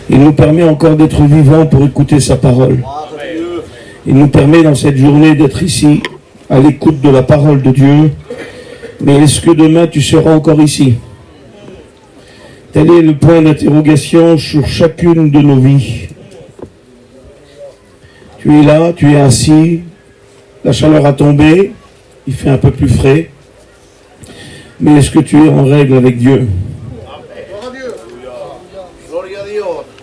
Il nous permet encore d'être vivants pour écouter sa parole. Il nous permet dans cette journée d'être ici, à l'écoute de la parole de Dieu. Mais est-ce que demain tu seras encore ici? Tel est le point d'interrogation sur chacune de nos vies. Tu es là, tu es assis, la chaleur a tombé, il fait un peu plus frais. Mais est-ce que tu es en règle avec Dieu?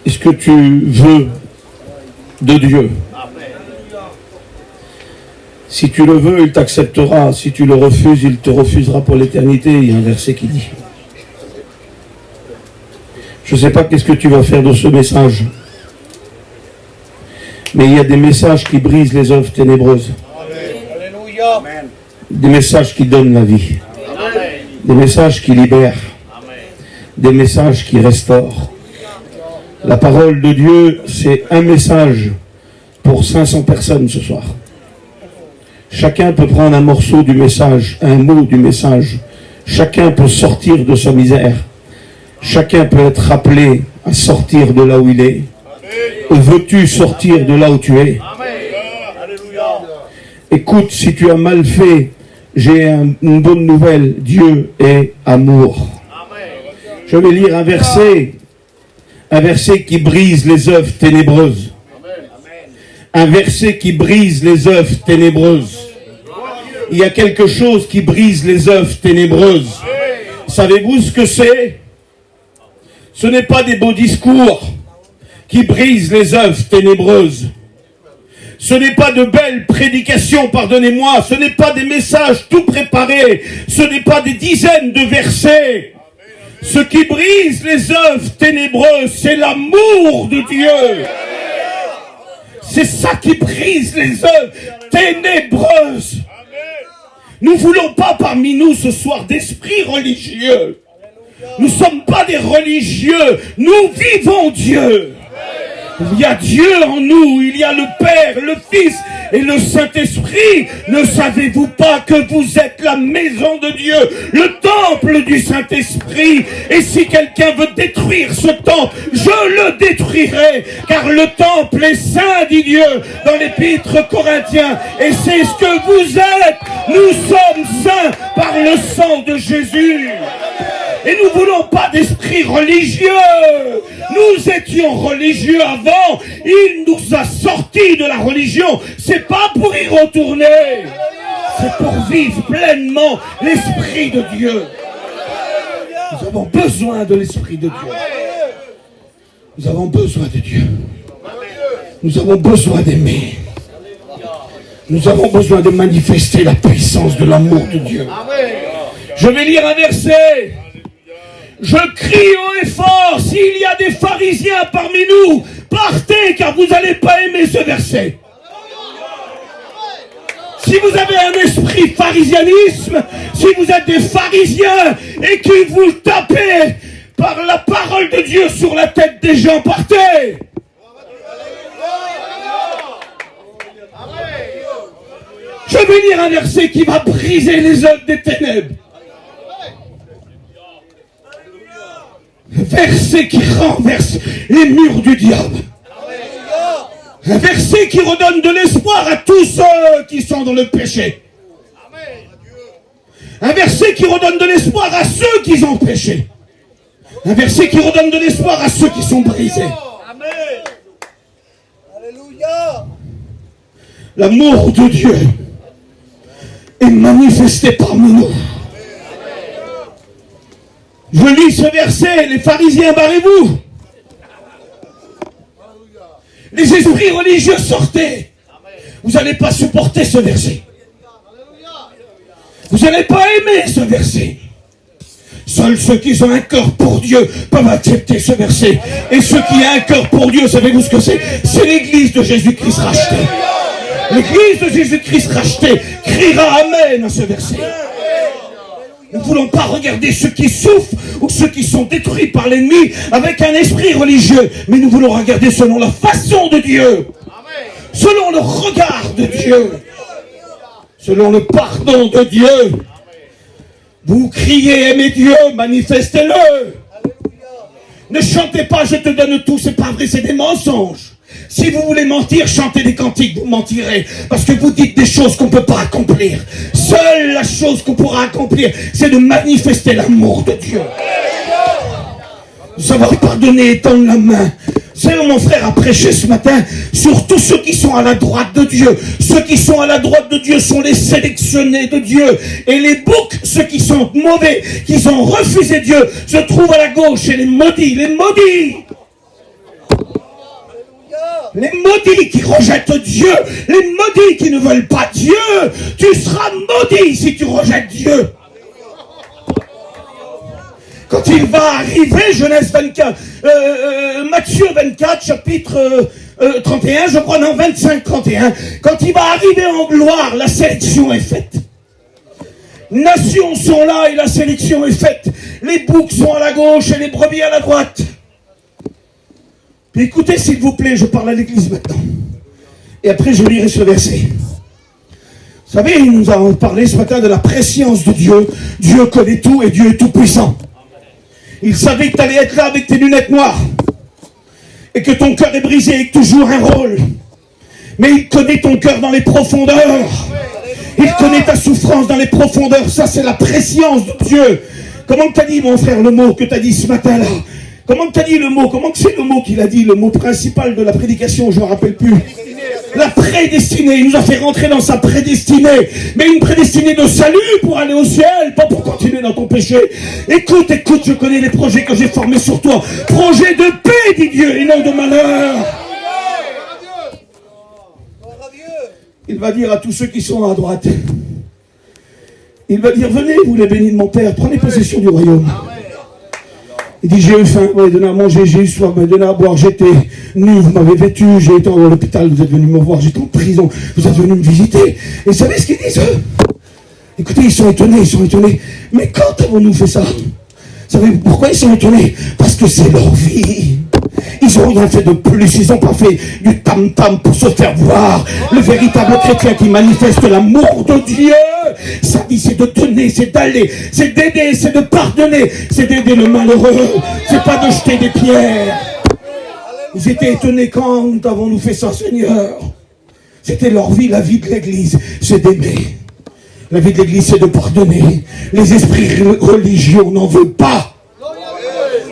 Est-ce que tu veux de Dieu? Si tu le veux, il t'acceptera. Si tu le refuses, il te refusera pour l'éternité. Il y a un verset qui dit. Je ne sais pas qu'est-ce que tu vas faire de ce message. Mais il y a des messages qui brisent les œuvres ténébreuses. Amen. Des messages qui donnent la vie. Amen. Des messages qui libèrent. Amen. Des messages qui restaurent. La parole de Dieu, c'est un message pour 500 personnes ce soir. Chacun peut prendre un morceau du message, un mot du message. Chacun peut sortir de sa misère. Chacun peut être appelé à sortir de là où il est. Veux-tu sortir de là où tu es? Écoute, si tu as mal fait, j'ai une bonne nouvelle. Dieu est amour. Je vais lire un verset qui brise les œuvres ténébreuses. Un verset qui brise les œuvres ténébreuses. Il y a quelque chose qui brise les œuvres ténébreuses. Savez-vous ce que c'est? Ce n'est pas des beaux discours qui brisent les œuvres ténébreuses. Ce n'est pas de belles prédications, pardonnez-moi. Ce n'est pas des messages tout préparés. Ce n'est pas des dizaines de versets. Ce qui brise les œuvres ténébreuses, c'est l'amour de Dieu. C'est ça qui brise les œuvres ténébreuses. Nous ne voulons pas parmi nous ce soir d'esprit religieux. Nous ne sommes pas des religieux. Nous vivons Dieu. Il y a Dieu en nous, il y a le Père, le Fils et le Saint-Esprit. Ne savez-vous pas que vous êtes la maison de Dieu, le temple du Saint-Esprit? Et si quelqu'un veut détruire ce temple, je le détruirai, car le temple est saint, dit Dieu dans l'Épître Corinthiens. Et c'est ce que vous êtes. Nous sommes saints par le sang de Jésus. Et nous ne voulons pas d'esprit religieux. Nous étions religieux avant. Il nous a sortis de la religion. C'est pas pour y retourner. C'est pour vivre pleinement l'esprit de Dieu. Nous avons besoin de l'esprit de Dieu. Nous avons besoin de Dieu. Nous avons besoin d'aimer. Nous avons besoin de manifester la puissance de l'amour de Dieu. Je vais lire un verset. Je crie haut et fort, s'il y a des pharisiens parmi nous, partez, car vous n'allez pas aimer ce verset. Si vous avez un esprit pharisianisme, si vous êtes des pharisiens et que vous tapez par la parole de Dieu sur la tête des gens, partez. Je vais lire un verset qui va briser les œuvres des ténèbres. Verset qui renverse les murs du diable. Un verset qui redonne de l'espoir à tous ceux qui sont dans le péché. Un verset qui redonne de l'espoir à ceux qui ont péché. Un verset qui redonne de l'espoir à ceux qui sont brisés. L'amour de Dieu est manifesté parmi nous. Je lis ce verset, les pharisiens, barrez-vous. Les esprits religieux, sortez. Vous n'allez pas supporter ce verset. Vous n'allez pas aimer ce verset. Seuls ceux qui ont un cœur pour Dieu peuvent accepter ce verset. Et ceux qui ont un cœur pour Dieu, savez-vous ce que c'est? C'est l'église de Jésus-Christ rachetée. L'église de Jésus-Christ rachetée criera Amen à ce verset. Nous ne voulons pas regarder ceux qui souffrent ou ceux qui sont détruits par l'ennemi avec un esprit religieux. Mais nous voulons regarder selon la façon de Dieu. Selon le regard de Dieu. Selon le pardon de Dieu. Vous criez, aimez Dieu, manifestez-le. Ne chantez pas, je te donne tout, c'est pas vrai, c'est des mensonges. Si vous voulez mentir, chantez des cantiques, vous mentirez. Parce que vous dites des choses qu'on ne peut pas accomplir. Seule la chose qu'on pourra accomplir, c'est de manifester l'amour de Dieu. Savoir pardonner et tendre la main. C'est mon frère a prêché ce matin sur tous ceux qui sont à la droite de Dieu. Ceux qui sont à la droite de Dieu sont les sélectionnés de Dieu. Et les boucs, ceux qui sont mauvais, qui ont refusé Dieu, se trouvent à la gauche. Et les maudits, les maudits qui rejettent Dieu, les maudits qui ne veulent pas Dieu, tu seras maudit si tu rejettes Dieu. Quand il va arriver, Genèse 24, Matthieu 24, chapitre 31, je crois, non, 25, 31, quand il va arriver en gloire, la sélection est faite. Nations sont là et la sélection est faite. Les boucs sont à la gauche et les brebis à la droite. Puis écoutez, s'il vous plaît, je parle à l'église maintenant. Et après, je lirai ce verset. Vous savez, nous avons parlé ce matin de la préscience de Dieu. Dieu connaît tout et Dieu est tout puissant. Il savait que tu allais être là avec tes lunettes noires. Et que ton cœur est brisé et que tu joues un rôle. Mais il connaît ton cœur dans les profondeurs. Il connaît ta souffrance dans les profondeurs. Ça, c'est la préscience de Dieu. Comment tu as dit, mon frère, le mot que tu as dit ce matin-là? Comment tu as dit le mot? Comment c'est le mot qu'il a dit? Le mot principal de la prédication, je ne me rappelle plus. La prédestinée. Il nous a fait rentrer dans sa prédestinée. Mais une prédestinée de salut pour aller au ciel, pas pour continuer dans ton péché. Écoute, je connais les projets que j'ai formés sur toi. Projet de paix, dit Dieu, et non de malheur. Il va dire à tous ceux qui sont à droite. Il va dire, venez, vous les bénis de mon Père, prenez possession du royaume. Il dit, j'ai eu faim, vous m'avez donné à manger, j'ai eu soif, vous m'avez donné à boire, j'étais nu, vous m'avez vêtu, j'ai été à l'hôpital, vous êtes venu me voir, j'étais en prison, vous êtes venu me visiter. Et vous savez ce qu'ils disent, eux? Écoutez, ils sont étonnés. Mais quand avons-nous fait ça? Vous savez pourquoi ils sont étonnés? Parce que c'est leur vie. Ils n'ont rien fait de plus, ils n'ont pas fait du tam-tam pour se faire voir. Le véritable chrétien qui manifeste l'amour de Dieu, sa vie c'est de donner, c'est d'aller, c'est d'aider, c'est de pardonner, c'est d'aider le malheureux, c'est pas de jeter des pierres. Ils étaient étonnés, quand avons-nous fait ça, Seigneur? C'était leur vie, la vie de l'église, c'est d'aimer. La vie de l'église, c'est de pardonner. Les esprits religieux n'en veulent pas.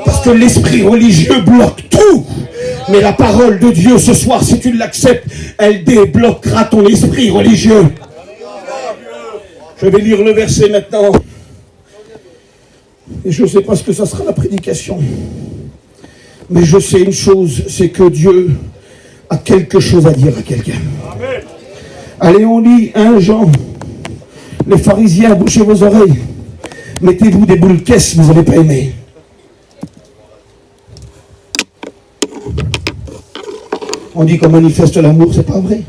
Parce que l'esprit religieux bloque tout. Mais la parole de Dieu ce soir, si tu l'acceptes, elle débloquera ton esprit religieux. Je vais lire le verset maintenant. Et je ne sais pas ce que ça sera la prédication. Mais je sais une chose, c'est que Dieu a quelque chose à dire à quelqu'un. Allez, on lit 1 Jean. Les pharisiens, bouchez vos oreilles. Mettez-vous des boules caisses, vous n'allez pas aimer. On dit qu'on manifeste l'amour, c'est pas vrai.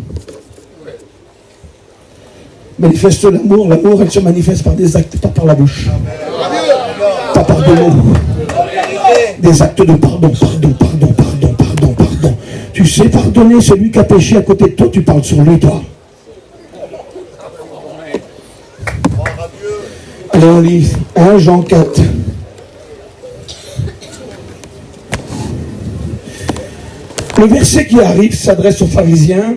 Manifeste l'amour, elle se manifeste par des actes, pas par la bouche. Pas par des mots. Des actes de pardon. Tu sais pardonner celui qui a péché à côté de toi, tu parles sur lui, toi. Allez, on lit 1 Jean 4. Le verset qui arrive s'adresse aux pharisiens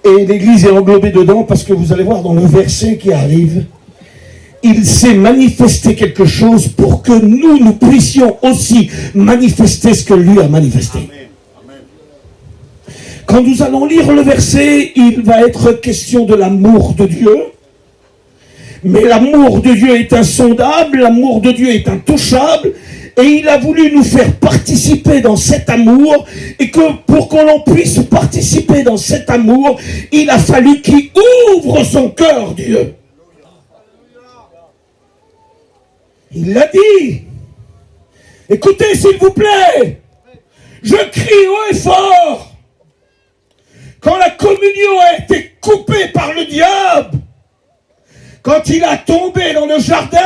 et l'église est englobée dedans parce que vous allez voir dans le verset qui arrive, il s'est manifesté quelque chose pour que nous puissions aussi manifester ce que lui a manifesté. Quand nous allons lire le verset, il va être question de l'amour de Dieu. Mais l'amour de Dieu est insondable, l'amour de Dieu est intouchable. Et il a voulu nous faire participer dans cet amour. Et que pour qu'on puisse participer dans cet amour, il a fallu qu'il ouvre son cœur, Dieu. Il l'a dit. Écoutez, s'il vous plaît. Je crie haut et fort. Quand la communion a été coupée par le diable, quand il a tombé dans le jardin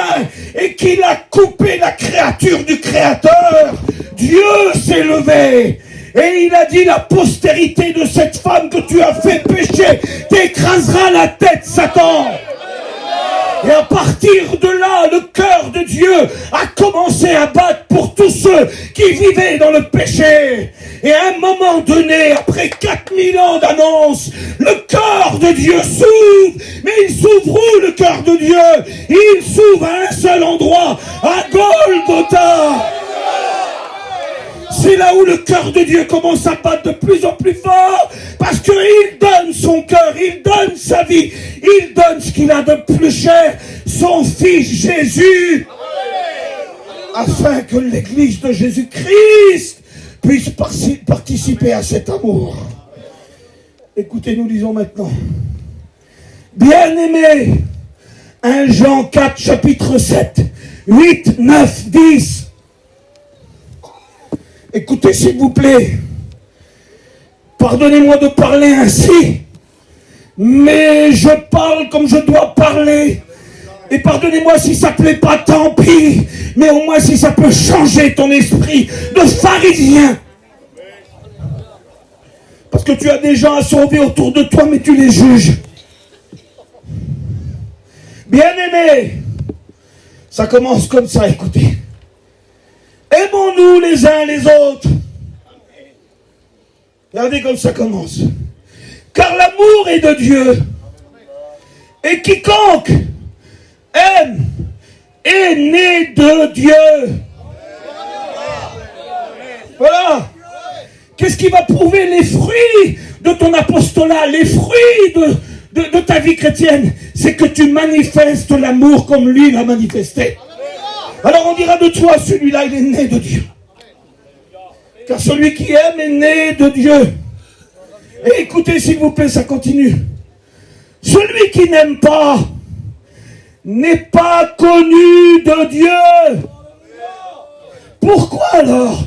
et qu'il a coupé la créature du Créateur, Dieu s'est levé et il a dit, la postérité de cette femme que tu as fait pécher t'écrasera la tête, Satan. Et à partir de là, le cœur de Dieu a commencé à battre pour tous ceux qui vivaient dans le péché. Et à un moment donné, après 4000 ans d'annonce, le cœur de Dieu s'ouvre. Mais il s'ouvre où, le cœur de Dieu? Il s'ouvre à un seul endroit, à Golgotha. C'est là où le cœur de Dieu commence à battre de plus en plus fort, parce qu'il donne son cœur, il donne sa vie, il donne ce qu'il a de plus cher, son Fils Jésus, afin que l'Église de Jésus-Christ puisse participer à cet amour. Écoutez, nous lisons maintenant. Bien-aimés, 1 Jean 4, chapitre 7, 8, 9, 10. Écoutez, s'il vous plaît. Pardonnez-moi de parler ainsi, mais je parle comme je dois parler. Et pardonnez-moi si ça ne plaît pas, tant pis. Mais au moins si ça peut changer ton esprit de pharisien. Parce que tu as des gens à sauver autour de toi, mais tu les juges. Bien-aimés, ça commence comme ça, écoutez. Aimons-nous les uns les autres. Regardez comme ça commence. Car l'amour est de Dieu. Et quiconque aime est né de Dieu. Voilà. Qu'est-ce qui va prouver les fruits de ton apostolat, les fruits de ta vie chrétienne? C'est que tu manifestes l'amour comme lui l'a manifesté. Alors on dira de toi, celui-là, il est né de Dieu. Car celui qui aime est né de Dieu. Et écoutez, s'il vous plaît, ça continue. Celui qui n'aime pas n'est pas connu de Dieu. Pourquoi alors?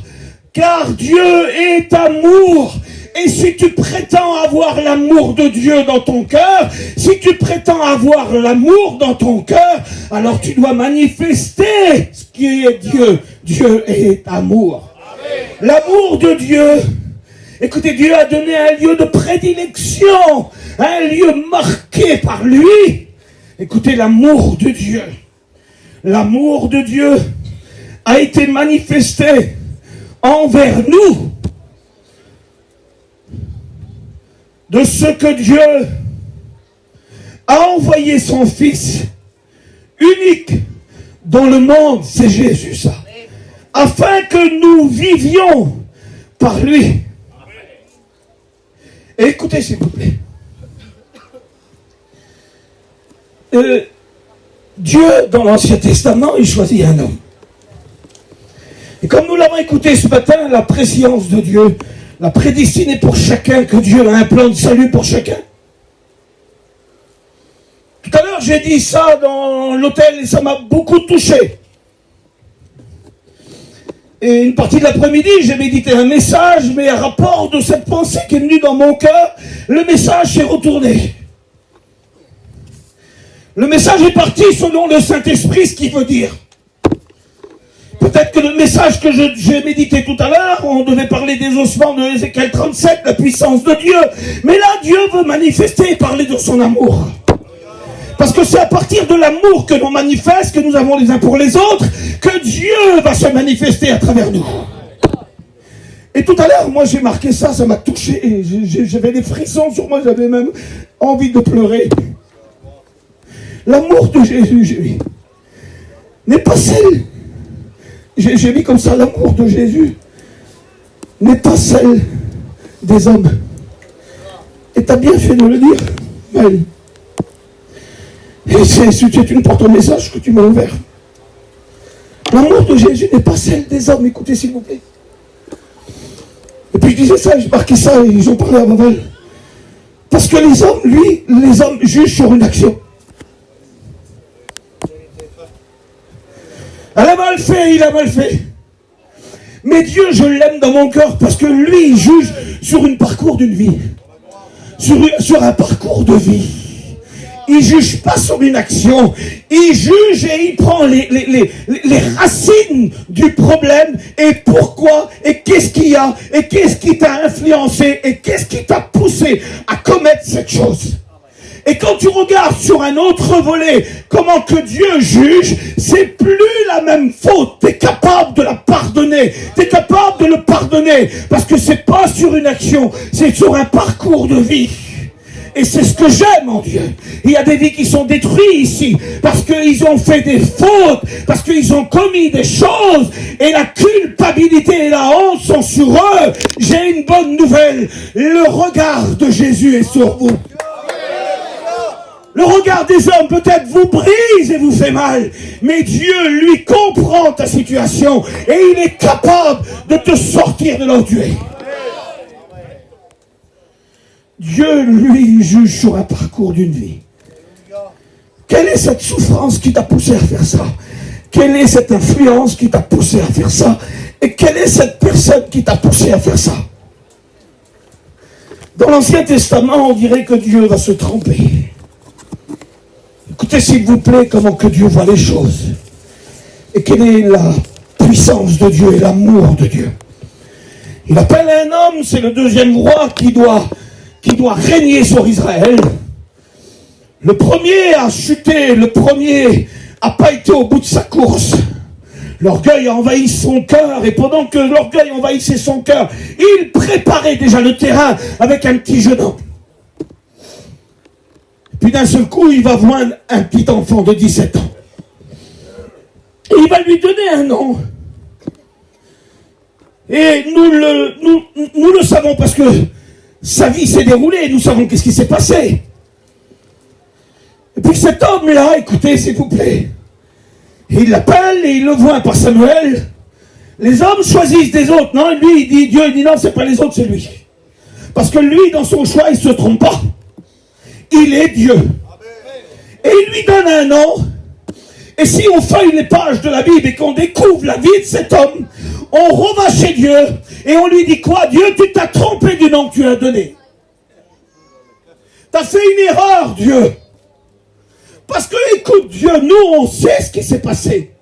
Car Dieu est amour. Et si tu prétends avoir l'amour de Dieu dans ton cœur, si tu prétends avoir l'amour dans ton cœur, alors tu dois manifester ce qui est Dieu. Dieu est amour. L'amour de Dieu, écoutez, Dieu a donné un lieu de prédilection, un lieu marqué par lui. Écoutez, l'amour de Dieu. L'amour de Dieu a été manifesté envers nous. De ce que Dieu a envoyé son Fils unique dans le monde, c'est Jésus ça, afin que nous vivions par lui. Et écoutez s'il vous plaît, Dieu dans l'Ancien Testament, il choisit un homme. Et comme nous l'avons écouté ce matin, la préscience de Dieu, la prédestinée pour chacun, que Dieu a un plan de salut pour chacun. Tout à l'heure, j'ai dit ça dans l'hôtel et ça m'a beaucoup touché. Et une partie de l'après-midi, j'ai médité un message, mais à rapport de cette pensée qui est venue dans mon cœur, le message s'est retourné. Le message est parti selon le Saint-Esprit, ce qui veut dire. Peut-être que le message que j'ai médité tout à l'heure, on devait parler des ossements de Ézéchiel 37, la puissance de Dieu. Mais là, Dieu veut manifester et parler de son amour. Parce que c'est à partir de l'amour que l'on manifeste, que nous avons les uns pour les autres, que Dieu va se manifester à travers nous. Et tout à l'heure, moi j'ai marqué ça, ça m'a touché. J'avais des frissons sur moi, j'avais même envie de pleurer. L'amour de Jésus n'est pas celle... J'ai mis comme ça, l'amour de Jésus n'est pas celle des hommes. Et tu as bien fait de le dire, Maël. Et c'est une porte au message que tu m'as ouvert. L'amour de Jésus n'est pas celle des hommes. Écoutez s'il vous plaît. Et puis je disais ça, j'ai marqué ça, et ils ont parlé à Maël. Parce que les hommes, les hommes jugent sur une action. Elle a mal fait, il a mal fait. Mais Dieu, je l'aime dans mon cœur parce que lui, il juge sur un parcours d'une vie. Sur un parcours de vie. Il ne juge pas sur une action. Il juge et il prend les racines du problème. Et pourquoi, et qu'est-ce qu'il y a, et qu'est-ce qui t'a influencé, et qu'est-ce qui t'a poussé à commettre cette chose. Et quand tu regardes sur un autre volet, comment que Dieu juge, c'est plus la même faute. Tu es capable de la pardonner. Tu es capable de le pardonner. Parce que c'est pas sur une action, c'est sur un parcours de vie. Et c'est ce que j'aime en Dieu. Il y a des vies qui sont détruites ici parce qu'ils ont fait des fautes, parce qu'ils ont commis des choses et la culpabilité et la honte sont sur eux. J'ai une bonne nouvelle. Le regard de Jésus est sur vous. Le regard des hommes peut-être vous brise et vous fait mal, mais Dieu, lui, comprend ta situation et il est capable de te sortir de là où tu es. Dieu, lui, juge sur un parcours d'une vie. Quelle est cette souffrance qui t'a poussé à faire ça? Quelle est cette influence qui t'a poussé à faire ça? Et quelle est cette personne qui t'a poussé à faire ça? Dans l'Ancien Testament, on dirait que Dieu va se tromper. Écoutez, s'il vous plaît, comment que Dieu voit les choses. Et quelle est la puissance de Dieu et l'amour de Dieu. Il appelle un homme, c'est le deuxième roi qui doit régner sur Israël. Le premier a chuté, le premier n'a pas été au bout de sa course. L'orgueil a envahi son cœur, et pendant que l'orgueil envahissait son cœur, il préparait déjà le terrain avec un petit jeune homme. Puis d'un seul coup, il va voir un petit enfant de 17 ans. Et il va lui donner un nom. Et nous le savons parce que sa vie s'est déroulée, nous savons qu'est-ce qui s'est passé. Et puis cet homme-là, écoutez s'il vous plaît, il l'appelle et il le voit par Samuel. Les hommes choisissent des autres, non? Lui, Dieu il dit non, c'est pas les autres, c'est lui. Parce que lui, dans son choix, il ne se trompe pas. Il est Dieu. Et il lui donne un nom. Et si on feuille les pages de la Bible et qu'on découvre la vie de cet homme, on revient chez Dieu et on lui dit quoi? Dieu, tu t'as trompé du nom que tu lui as donné. Tu as fait une erreur, Dieu. Parce que, écoute, Dieu, nous, on sait ce qui s'est passé.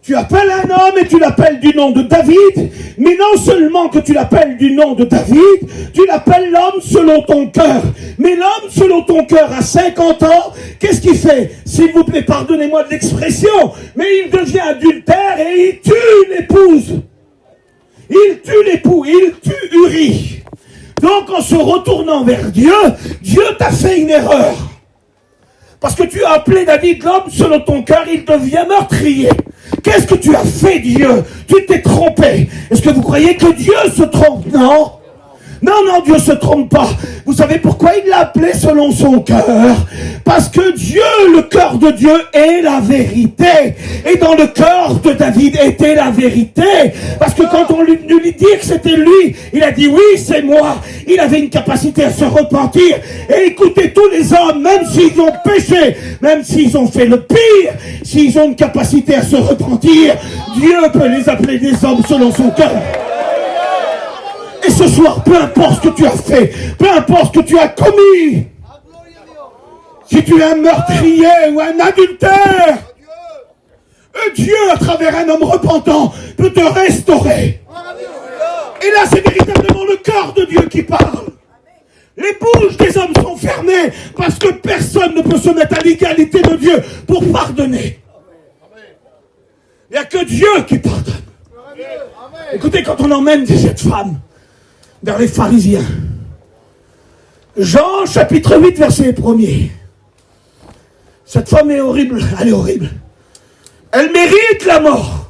Tu appelles un homme et tu l'appelles du nom de David, mais non seulement que tu l'appelles du nom de David, tu l'appelles l'homme selon ton cœur. Mais l'homme selon ton cœur à 50 ans, qu'est-ce qu'il fait? S'il vous plaît, pardonnez-moi de l'expression, mais il devient adultère et il tue l'épouse. Il tue l'époux, il tue Uri. Donc en se retournant vers Dieu, Dieu t'a fait une erreur. Parce que tu as appelé David l'homme selon ton cœur, il devient meurtrier. Qu'est-ce que tu as fait, Dieu? Tu t'es trompé. Est-ce que vous croyez que Dieu se trompe? Non. Non, Dieu ne se trompe pas. Vous savez pourquoi il l'a appelé selon son cœur? Parce que Dieu, le cœur de Dieu est la vérité. Et dans le cœur de David était la vérité. Parce que quand on lui dit que c'était lui, il a dit oui, c'est moi. Il avait une capacité à se repentir. Et écoutez, tous les hommes, même s'ils ont péché, même s'ils ont fait le pire, s'ils ont une capacité à se repentir, Dieu peut les appeler des hommes selon son cœur. Et ce soir, peu importe ce que tu as fait, peu importe ce que tu as commis, si tu es un meurtrier ou un adultère, Dieu, à travers un homme repentant, peut te restaurer. Et là, c'est véritablement le cœur de Dieu qui parle. Les bouches des hommes sont fermées parce que personne ne peut se mettre à l'égalité de Dieu pour pardonner. Il n'y a que Dieu qui pardonne. Écoutez, quand on emmène cette femme vers les pharisiens, Jean chapitre 8 verset 1er, cette femme est horrible, elle est horrible, elle mérite la mort.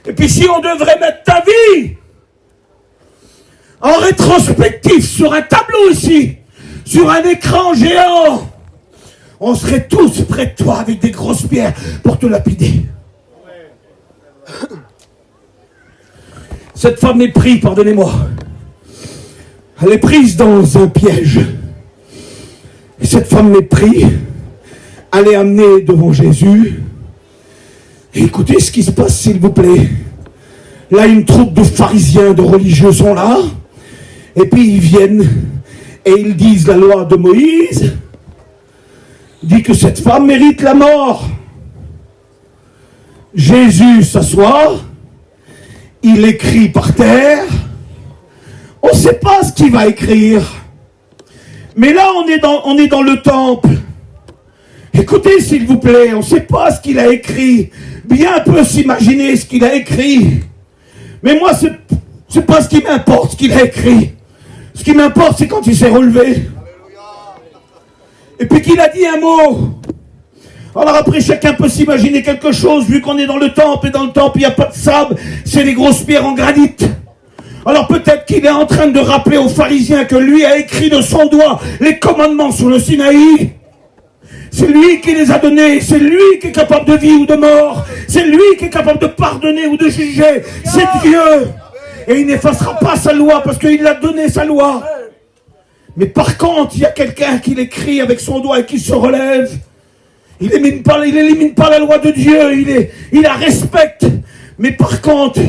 Et puis si on devrait mettre ta vie en rétrospectif sur un tableau ici, sur un écran géant, on serait tous près de toi avec des grosses pierres pour te lapider. Cette femme est prise, pardonnez-moi, elle est prise dans un piège. Et cette femme est prise, elle est amenée devant Jésus. Et écoutez ce qui se passe, s'il vous plaît. Là, une troupe de pharisiens, de religieux sont là. Et puis ils viennent et ils disent la loi de Moïse dit que cette femme mérite la mort. Jésus s'assoit. Il écrit par terre. On ne sait pas ce qu'il va écrire. Mais là, on est dans le temple. Écoutez, s'il vous plaît, on ne sait pas ce qu'il a écrit. Bien peut s'imaginer ce qu'il a écrit. Mais moi, c'est pas ce qui m'importe, ce qu'il a écrit. Ce qui m'importe, c'est quand il s'est relevé. Et puis qu'il a dit un mot. Alors après, chacun peut s'imaginer quelque chose, vu qu'on est dans le temple, et dans le temple, il n'y a pas de sable, c'est des grosses pierres en granit. Alors peut-être qu'il est en train de rappeler aux pharisiens que lui a écrit de son doigt les commandements sur le Sinaï. C'est lui qui les a donnés, c'est lui qui est capable de vie ou de mort, c'est lui qui est capable de pardonner ou de juger, c'est Dieu. Et il n'effacera pas sa loi parce qu'il a donné sa loi. Mais par contre, il y a quelqu'un qui l'écrit avec son doigt et qui se relève. Il n'élimine pas la loi de Dieu, il la respecte. Mais par contre,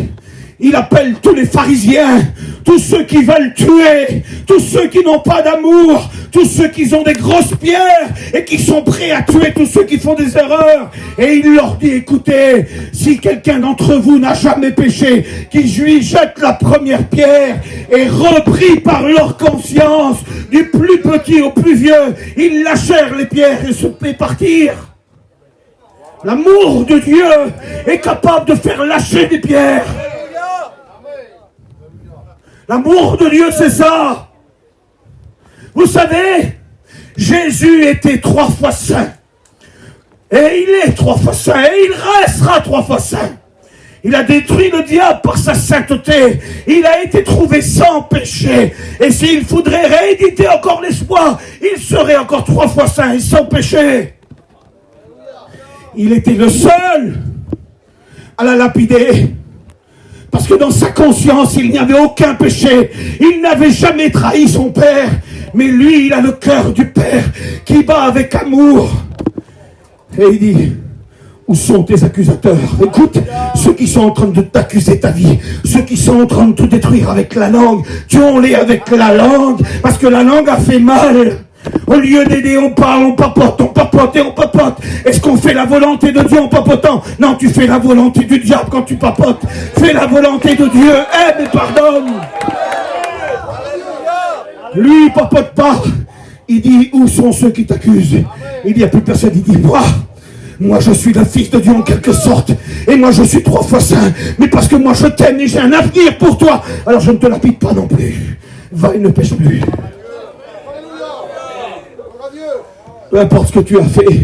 il appelle tous les pharisiens, tous ceux qui veulent tuer, tous ceux qui n'ont pas d'amour, tous ceux qui ont des grosses pierres et qui sont prêts à tuer tous ceux qui font des erreurs. Et il leur dit, écoutez, si quelqu'un d'entre vous n'a jamais péché, qu'il lui jette la première pierre. Et repris par leur conscience, du plus petit au plus vieux, ils lâchèrent les pierres et se fait partir. L'amour de Dieu est capable de faire lâcher des pierres. L'amour de Dieu, c'est ça. Vous savez, Jésus était 3 fois saint. Et il est 3 fois saint. Et il restera 3 fois saint. Il a détruit le diable par sa sainteté. Il a été trouvé sans péché. Et s'il faudrait rééditer encore l'espoir, il serait encore 3 fois saint et sans péché. Il était le seul à la lapider. Parce que dans sa conscience, il n'y avait aucun péché. Il n'avait jamais trahi son père. Mais lui, il a le cœur du père qui bat avec amour. Et il dit, où sont tes accusateurs? Écoute, ceux qui sont en train de t'accuser ta vie, ceux qui sont en train de te détruire avec la langue, tuons-les avec la langue, parce que la langue a fait mal. Au lieu d'aider, on parle, on papote et on papote. Est-ce qu'on fait la volonté de Dieu en papotant? Non, tu fais la volonté du diable quand tu papotes. Fais la volonté de Dieu, aime et pardonne. Lui, il papote pas. Il dit, où sont ceux qui t'accusent? Il dit, il n'y a plus personne. Il dit, moi je suis le fils de Dieu en quelque sorte. Et moi je suis 3 fois saint. Mais parce que moi je t'aime et j'ai un avenir pour toi. Alors je ne te lapide pas non plus. Va et ne pêche plus. Peu importe ce que tu as fait,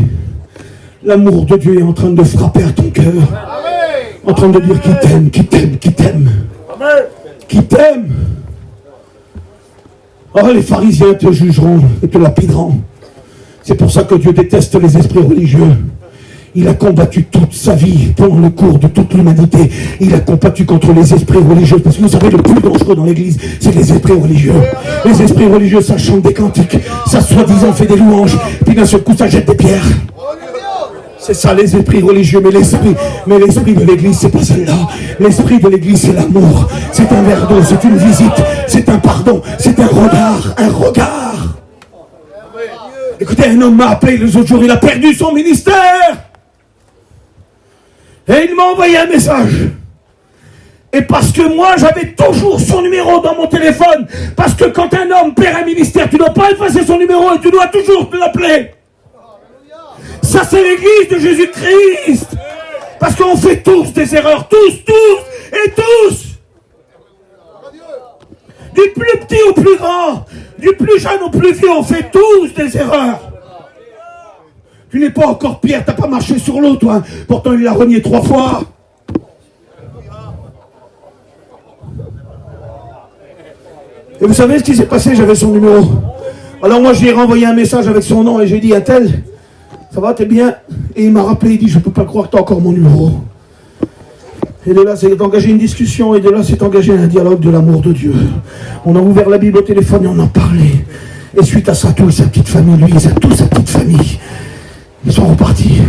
l'amour de Dieu est en train de frapper à ton cœur. En train de dire qu'il t'aime, qu'il t'aime, qu'il t'aime. Qu'il t'aime. Oh, les pharisiens te jugeront et te lapideront. C'est pour ça que Dieu déteste les esprits religieux. Il a combattu toute sa vie pendant le cours de toute l'humanité. Il a combattu contre les esprits religieux. Parce que vous savez, le plus dangereux dans l'église, c'est les esprits religieux. Les esprits religieux, ça chante des cantiques. Ça soi-disant fait des louanges. Puis d'un seul coup, ça jette des pierres. C'est ça les esprits religieux. Mais l'esprit de l'église, c'est pas celle-là. L'esprit de l'église, c'est l'amour. C'est un verre d'eau, c'est une visite. C'est un pardon. C'est un regard. Un regard. Écoutez, un homme m'a appelé les autres jours. Il a perdu son ministère. Et il m'a envoyé un message. Et parce que moi, j'avais toujours son numéro dans mon téléphone. Parce que quand un homme perd un ministère, tu ne dois pas effacer son numéro et tu dois toujours l'appeler. Ça, c'est l'église de Jésus-Christ. Parce qu'on fait tous des erreurs. Tous. Du plus petit au plus grand. Du plus jeune au plus vieux, on fait tous des erreurs. Tu n'es pas encore Pierre, tu n'as pas marché sur l'eau, toi. Pourtant, il l'a renié 3 fois. Et vous savez ce qui s'est passé? J'avais son numéro. Alors moi, j'ai renvoyé un message avec son nom et j'ai dit, Tel, ça va, t'es bien? Et il m'a rappelé, il dit, je ne peux pas croire que tu as encore mon numéro. Et de là, c'est engagé une discussion, et de là, c'est engagé un dialogue de l'amour de Dieu. On a ouvert la Bible au téléphone et on en parlait. Et suite à ça, toute sa petite famille, lui, toute sa petite famille, ils sont repartis.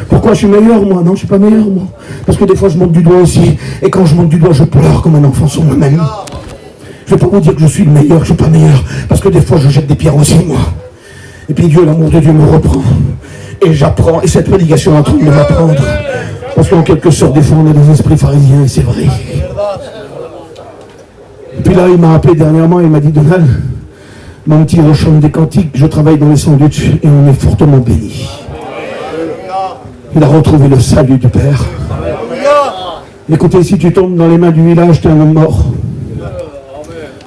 Pourquoi je suis meilleur, moi? Non, je ne suis pas meilleur, moi. Parce que des fois, je monte du doigt aussi. Et quand je monte du doigt, je pleure comme un enfant sur moi-même. Je ne vais pas vous dire que je suis le meilleur, je ne suis pas meilleur. Parce que des fois, je jette des pierres aussi, moi. Et puis Dieu, l'amour de Dieu me reprend. Et j'apprends. Et cette prédication est en train de m'apprendre. Parce qu'en quelque sorte, des fois, on a des esprits pharisiens, et c'est vrai. Et puis là, il m'a appelé dernièrement, il m'a dit, Donald, mon petit Rochon des Cantiques, je travaille dans les sandwichs et on est fortement bénis. Il a retrouvé le salut du Père. Écoutez, si tu tombes dans les mains du village, tu es un homme mort.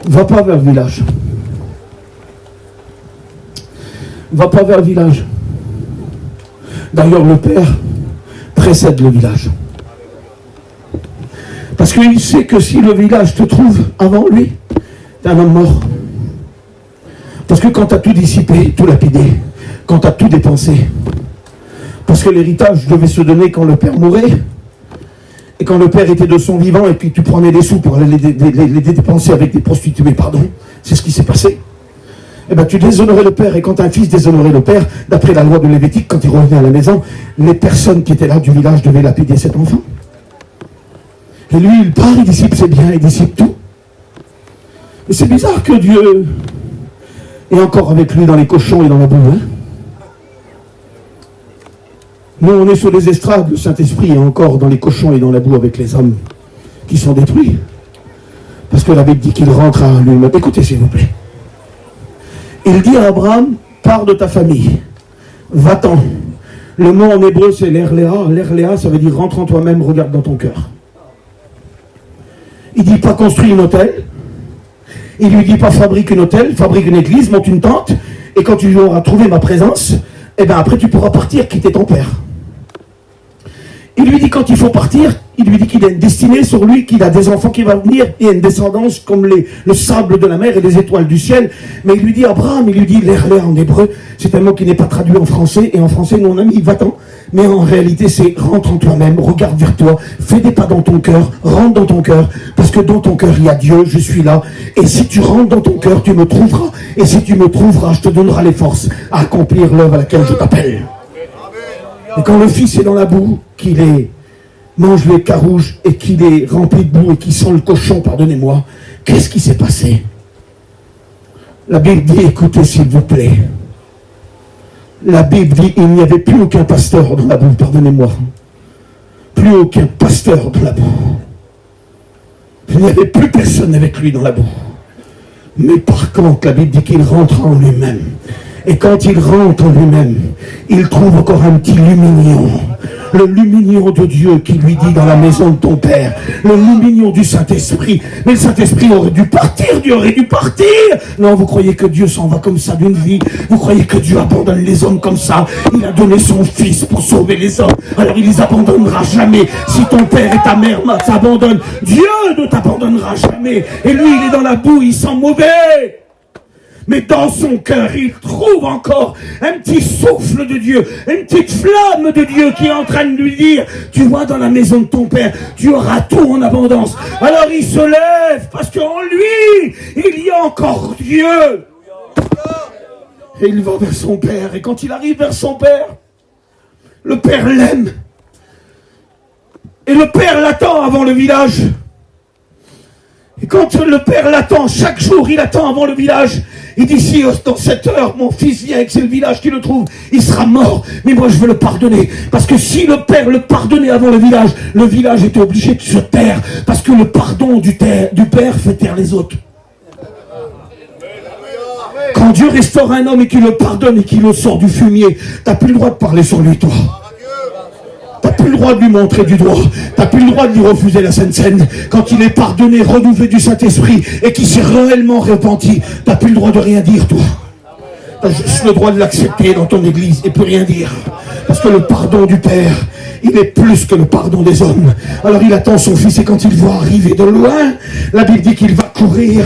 Va pas vers le village. Va pas vers le village. D'ailleurs, le Père précède le village. Parce qu'il sait que si le village te trouve avant lui, tu es un homme mort. Parce que quand tu as tout dissipé, tout lapidé, quand tu as tout dépensé, parce que l'héritage devait se donner quand le Père mourait, et quand le Père était de son vivant, et puis tu prenais des sous pour aller les dépenser avec des prostituées, pardon, c'est ce qui s'est passé. Eh bien, tu déshonorais le Père, et quand un fils déshonorait le Père, d'après la loi de Lévitique, quand il revenait à la maison, les personnes qui étaient là du village devaient lapider cet enfant. Et lui, il part, il dissipe ses biens, il dissipe tout. Et c'est bizarre que Dieu est encore avec lui dans les cochons et dans la boue. Hein? Nous, on est sur les estrades, le Saint-Esprit est encore dans les cochons et dans la boue avec les hommes qui sont détruits. Parce que la Bible dit qu'il rentre à lui-même. Écoutez, s'il vous plaît. Il dit à Abraham, pars de ta famille, va-t'en. Le mot en hébreu, c'est l'erléa. L'erléa, ça veut dire rentre en toi-même, regarde dans ton cœur. Il dit pas construis un hôtel. Il lui dit pas fabrique un hôtel, fabrique une église, monte une tente, et quand tu auras trouvé ma présence, eh bien après tu pourras partir, quitter ton père. Il lui dit quand il faut partir, il lui dit qu'il a une destinée sur lui, qu'il a des enfants qui vont venir, et une descendance comme le sable de la mer et les étoiles du ciel. Mais il lui dit Abraham, il lui dit l'erlé en hébreu, c'est un mot qui n'est pas traduit en français, et en français nous on a mis va-t'en. Mais en réalité c'est rentre en toi-même, regarde vers toi, fais des pas dans ton cœur, rentre dans ton cœur, parce que dans ton cœur il y a Dieu, je suis là. Et si tu rentres dans ton cœur, tu me trouveras. Et si tu me trouveras, je te donnerai les forces à accomplir l'œuvre à laquelle je t'appelle. Et quand le fils est dans la boue, qu'il mange les carouges et qu'il est rempli de boue et qu'il sent le cochon, pardonnez-moi, qu'est-ce qui s'est passé? La Bible dit, écoutez s'il vous plaît, la Bible dit, il n'y avait plus aucun pasteur dans la boue, pardonnez-moi, plus aucun pasteur dans la boue. Il n'y avait plus personne avec lui dans la boue. Mais par contre, la Bible dit qu'il rentre en lui-même. Et quand il rentre en lui-même, il trouve encore un petit lumignon. Le lumignon de Dieu qui lui dit dans la maison de ton Père. Le lumignon du Saint-Esprit. Mais le Saint-Esprit aurait dû partir. Dieu aurait dû partir. Non, vous croyez que Dieu s'en va comme ça d'une vie? Vous croyez que Dieu abandonne les hommes comme ça? Il a donné son Fils pour sauver les hommes. Alors il les abandonnera jamais. Si ton père et ta mère t'abandonnent, Dieu ne t'abandonnera jamais. Et lui, il est dans la boue, il sent mauvais. Mais dans son cœur, il trouve encore un petit souffle de Dieu, une petite flamme de Dieu qui est en train de lui dire, tu vois, dans la maison de ton Père, tu auras tout en abondance. Alors il se lève, parce qu'en lui, il y a encore Dieu. Et il va vers son Père, et quand il arrive vers son Père, le Père l'aime. Et le Père l'attend avant le village. Et quand le Père l'attend, chaque jour il attend avant le village, il dit si dans cette heure mon fils vient et que c'est le village qui le trouve, il sera mort, mais moi je veux le pardonner. Parce que si le Père le pardonnait avant le village était obligé de se taire, parce que le pardon du Père fait taire les autres. Quand Dieu restaure un homme et qu'il le pardonne et qu'il le sort du fumier, t'as plus le droit de parler sur lui, toi. T'as plus le droit de lui montrer du doigt. T'as plus le droit de lui refuser la Sainte Seine. Quand il est pardonné, renouvelé du Saint-Esprit et qu'il s'est réellement repenti, t'as plus le droit de rien dire, toi. T'as juste le droit de l'accepter dans ton église et plus rien dire. Parce que le pardon du Père, il est plus que le pardon des hommes. Alors il attend son fils et quand il voit arriver de loin, la Bible dit qu'il va courir.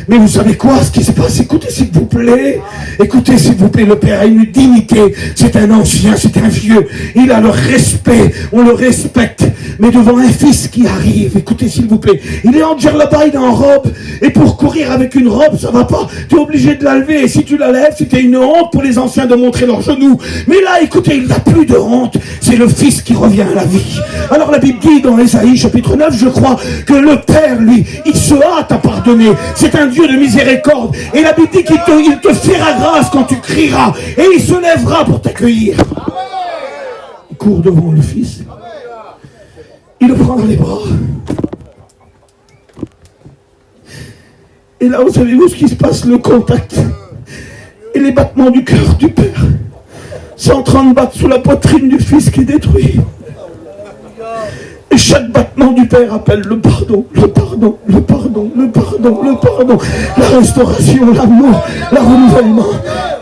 Mais vous savez quoi, ce qui se passe? Écoutez s'il vous plaît. Écoutez s'il vous plaît, le Père a une dignité. C'est un ancien, c'est un vieux. Il a le respect, on le respecte. Mais devant un fils qui arrive, écoutez s'il vous plaît, il est en djellaba, il est en robe. Et pour courir avec une robe, ça va pas. Tu es obligé de la lever. Et si tu la lèves, c'était une honte pour les anciens de montrer leurs genoux. Mais là, écoutez, il n'a plus de honte. C'est le fils qui revient à la vie. Alors la Bible dit dans Ésaïe chapitre 9, je crois, que le Père, lui, il se hâte à pardonner. C'est un Dieu de miséricorde. Et la Bible dit qu'il te fera grâce quand tu crieras. Et il se lèvera pour t'accueillir. Il court devant le fils. Il le prend dans les bras. Et là, vous savez-vous ce qui se passe? Le contact et les battements du cœur du Père, c'est en train de battre sous la poitrine du Fils qui est détruit. Et chaque battement du Père appelle le pardon, le pardon, le pardon, le pardon, le pardon, la restauration, l'amour, le renouvellement.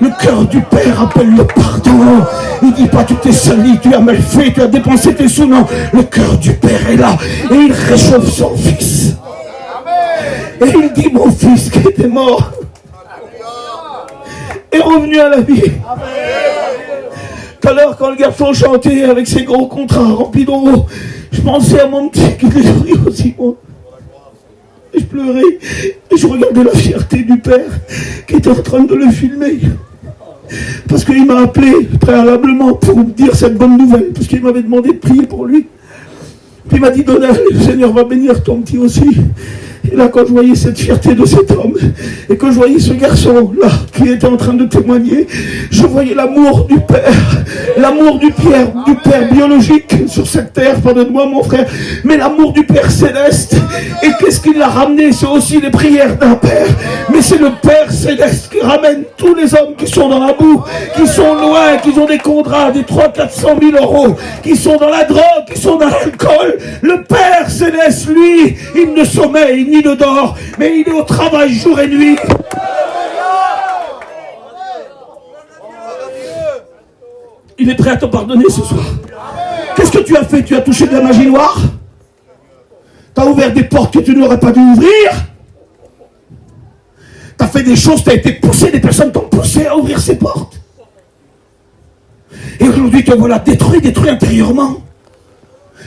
Le cœur du Père appelle le pardon. Il ne dit pas tu t'es sali, tu as mal fait, tu as dépensé tes sous. Non, le cœur du Père est là et il réchauffe son Fils. Et il dit mon Fils qui était mort est revenu à la vie. Tout à l'heure, quand le garçon chantait avec ses gros contrats remplis d'euros, je pensais à mon petit qui était pris aussi, moi. Et je pleurais, et je regardais la fierté du Père qui était en train de le filmer. Parce qu'il m'a appelé préalablement pour me dire cette bonne nouvelle, parce qu'il m'avait demandé de prier pour lui. Puis il m'a dit, Donald, le Seigneur va bénir ton petit aussi. Et là, quand je voyais cette fierté de cet homme, et quand je voyais ce garçon-là, qui était en train de témoigner, je voyais l'amour du Père, l'amour du Père biologique sur cette terre, pardonne-moi mon frère, mais l'amour du Père céleste. Et qu'est-ce qui l'a ramené? C'est aussi les prières d'un Père, mais c'est le Père céleste qui ramène tous les hommes qui sont dans la boue, qui sont loin, qui ont des contrats, des 300 000 à 400 000 euros, qui sont dans la drogue, qui sont dans l'alcool. Le Père céleste, lui, il ne sommeille ni ne dort, mais il est au travail jour et nuit. Il est prêt à te pardonner ce soir. Qu'est-ce que tu as fait? Tu as touché de la magie noire? Tu as ouvert des portes que tu n'aurais pas dû ouvrir? Tu as fait des choses, tu as été poussé, des personnes t'ont poussé à ouvrir ces portes. Et aujourd'hui te voilà détruit intérieurement.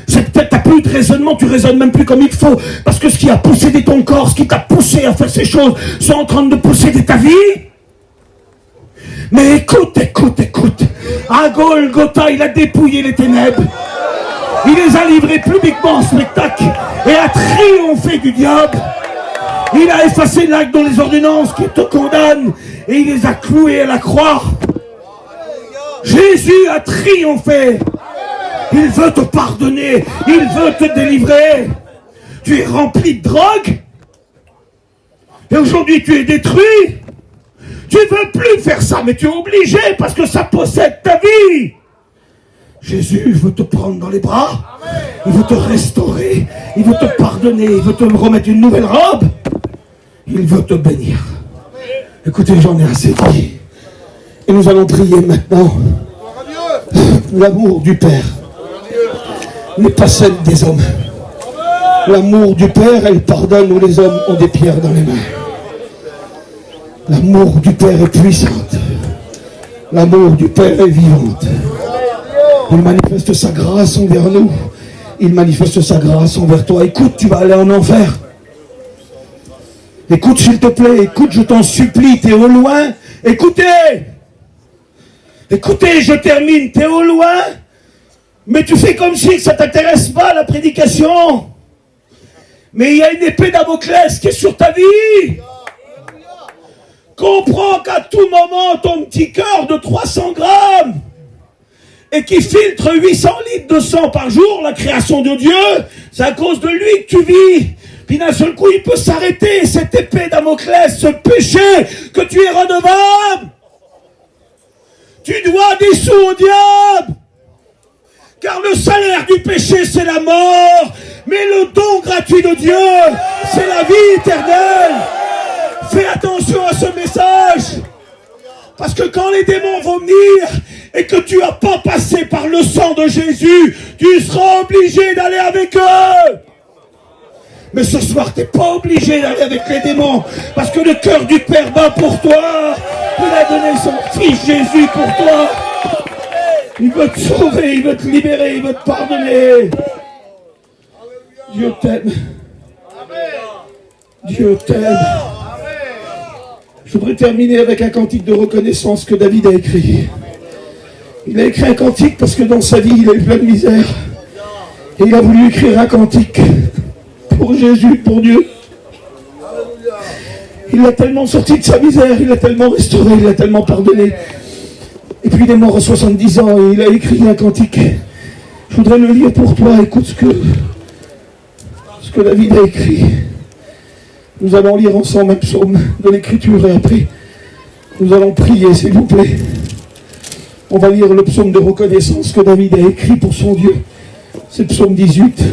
C'est peut-être, t'as plus de raisonnement, tu raisonnes même plus comme il faut, parce que ce qui a possédé ton corps, ce qui t'a poussé à faire ces choses, sont en train de posséder ta vie. Mais écoute. À Golgotha, il a dépouillé les ténèbres. Il les a livrés publiquement en spectacle et a triomphé du diable. Il a effacé l'acte dans les ordonnances qui te condamnent et il les a cloués à la croix. Jésus a triomphé. Il veut te pardonner. Il veut te délivrer. Tu es rempli de drogue. Et aujourd'hui, tu es détruit. Tu ne veux plus faire ça, mais tu es obligé parce que ça possède ta vie. Jésus veut te prendre dans les bras. Il veut te restaurer. Il veut te pardonner. Il veut te remettre une nouvelle robe. Il veut te bénir. Écoutez, j'en ai assez dit. Et nous allons prier maintenant. L'amour du Père n'est pas celle des hommes. L'amour du Père, elle pardonne où les hommes ont des pierres dans les mains. L'amour du Père est puissante. L'amour du Père est vivante. Il manifeste sa grâce envers nous. Il manifeste sa grâce envers toi. Écoute, tu vas aller en enfer. Écoute, s'il te plaît. Écoute, je t'en supplie. T'es au loin. Écoutez. Écoutez, je termine. T'es au loin. Mais tu fais comme si ça ne t'intéresse pas, la prédication. Mais il y a une épée Damoclès qui est sur ta vie. Comprends qu'à tout moment, ton petit cœur de 300 grammes et qui filtre 800 litres de sang par jour, la création de Dieu, c'est à cause de lui que tu vis. Puis d'un seul coup, il peut s'arrêter, cette épée Damoclès, ce péché que tu es redevable. Tu dois des sous au diable. Car le salaire du péché, c'est la mort. Mais le don gratuit de Dieu, c'est la vie éternelle. Fais attention à ce message. Parce que quand les démons vont venir et que tu n'as pas passé par le sang de Jésus, tu seras obligé d'aller avec eux. Mais ce soir, tu n'es pas obligé d'aller avec les démons. Parce que le cœur du Père bat pour toi. Il a donné son Fils Jésus pour toi. Il veut te sauver, il veut te libérer, il veut te pardonner. Dieu t'aime. Dieu t'aime. Je voudrais terminer avec un cantique de reconnaissance que David a écrit. Il a écrit un cantique parce que dans sa vie, il a eu plein de misère. Et il a voulu écrire un cantique pour Jésus, pour Dieu. Il l'a tellement sorti de sa misère, il l'a tellement restauré, il l'a tellement pardonné. Et puis il est mort à 70 ans et il a écrit un cantique. Je voudrais le lire pour toi. Écoute ce que David a écrit. Nous allons lire ensemble un psaume de l'Écriture et après, nous allons prier, s'il vous plaît. On va lire le psaume de reconnaissance que David a écrit pour son Dieu. C'est psaume 18.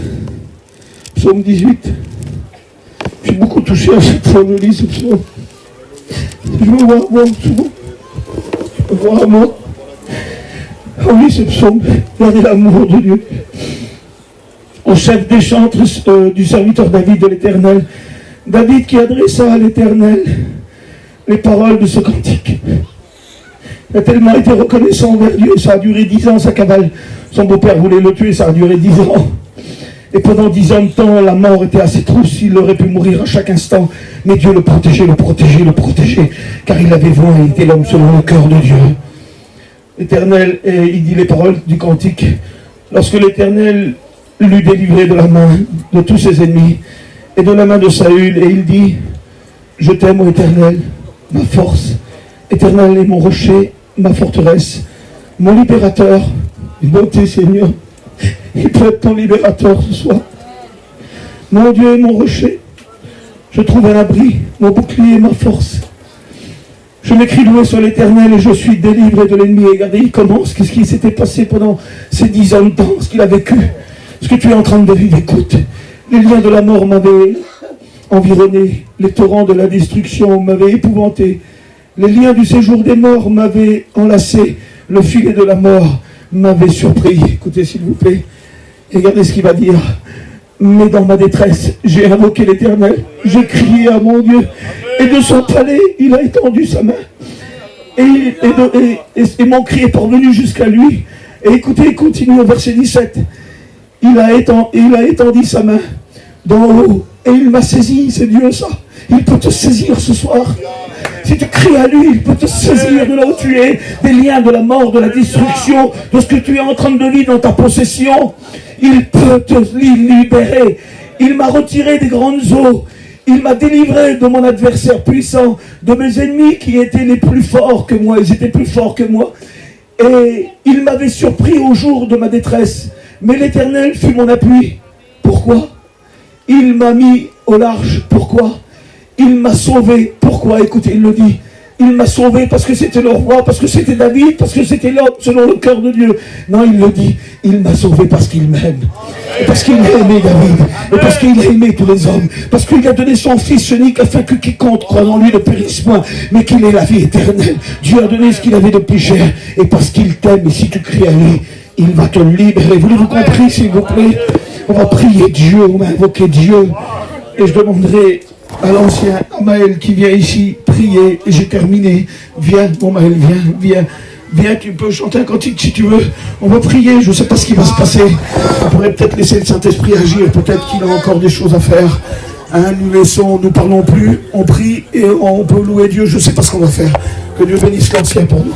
Psaume 18. Je suis beaucoup touché à chaque fois que je lis ce psaume. Je me vois moi souvent. Je me vois à moi. Ah oui, ce psaume, regardez l'amour de Dieu. Au chef des chantres du serviteur David de l'Éternel. David qui adressa à l'Éternel les paroles de ce cantique. Il a tellement été reconnaissant envers Dieu, ça a duré 10 ans, sa cavale. Son beau-père voulait le tuer, ça a duré 10 ans. Et pendant 10 ans de temps, la mort était à ses trousses, il aurait pu mourir à chaque instant. Mais Dieu le protégeait, car il avait voix, il était l'homme selon le cœur de Dieu. L'Éternel, et il dit les paroles du cantique, lorsque l'Éternel l'eut délivré de la main de tous ses ennemis, et de la main de Saül, et il dit, je t'aime, ô Éternel, ma force, Éternel est mon rocher, ma forteresse, mon libérateur, bonté Seigneur, il peut être ton libérateur ce soir. Mon Dieu est mon rocher, je trouve un abri, mon bouclier, ma force. Je m'écris loué sur l'Éternel et je suis délivré de l'ennemi. Et regardez, il commence, qu'est-ce qui s'était passé pendant ces 10 ans de temps, ce qu'il a vécu, ce que tu es en train de vivre. Écoute, les liens de la mort m'avaient environné, les torrents de la destruction m'avaient épouvanté, les liens du séjour des morts m'avaient enlacé, le filet de la mort m'avait surpris. Écoutez s'il vous plaît, et regardez ce qu'il va dire. Mais dans ma détresse, j'ai invoqué l'Éternel, j'ai crié à mon Dieu, et de son palais, il a étendu sa main, et mon cri est parvenu jusqu'à lui. Et écoutez, il continue au verset 17, il a étendu sa main d'en haut, et il m'a saisi, c'est Dieu ça, il peut te saisir ce soir. Si tu cries à lui, il peut te saisir de là où tu es, des liens de la mort, de la destruction, de ce que tu es en train de vivre dans ta possession. Il peut te libérer. Il m'a retiré des grandes eaux. Il m'a délivré de mon adversaire puissant, de mes ennemis qui étaient les plus forts que moi. Ils étaient plus forts que moi. Et il m'avait surpris au jour de ma détresse. Mais l'Éternel fut mon appui. Pourquoi? Il m'a mis au large. Pourquoi? Il m'a sauvé. Pourquoi? Écoutez, il le dit. Il m'a sauvé parce que c'était le roi, parce que c'était David, parce que c'était l'homme selon le cœur de Dieu. Non, il le dit. Il m'a sauvé parce qu'il m'aime. Et parce qu'il a aimé David. Et parce qu'il a aimé tous les hommes. Parce qu'il a donné son fils unique afin que quiconque croit en lui ne périsse point, mais qu'il ait la vie éternelle. Dieu a donné ce qu'il avait de plus cher. Et parce qu'il t'aime, et si tu cries à lui, il va te libérer. Voulez-vous compris, s'il vous plaît? On va prier Dieu, on va invoquer Dieu. Et je demanderai à l'ancien Maël qui vient ici prier, et j'ai terminé. Viens, mon Maël, viens, tu peux chanter un cantique si tu veux. On va prier, je ne sais pas ce qui va se passer. On pourrait peut-être laisser le Saint-Esprit agir, peut-être qu'il a encore des choses à faire. Hein, nous parlons plus, on prie et on peut louer Dieu, je ne sais pas ce qu'on va faire. Que Dieu bénisse l'ancien pour nous.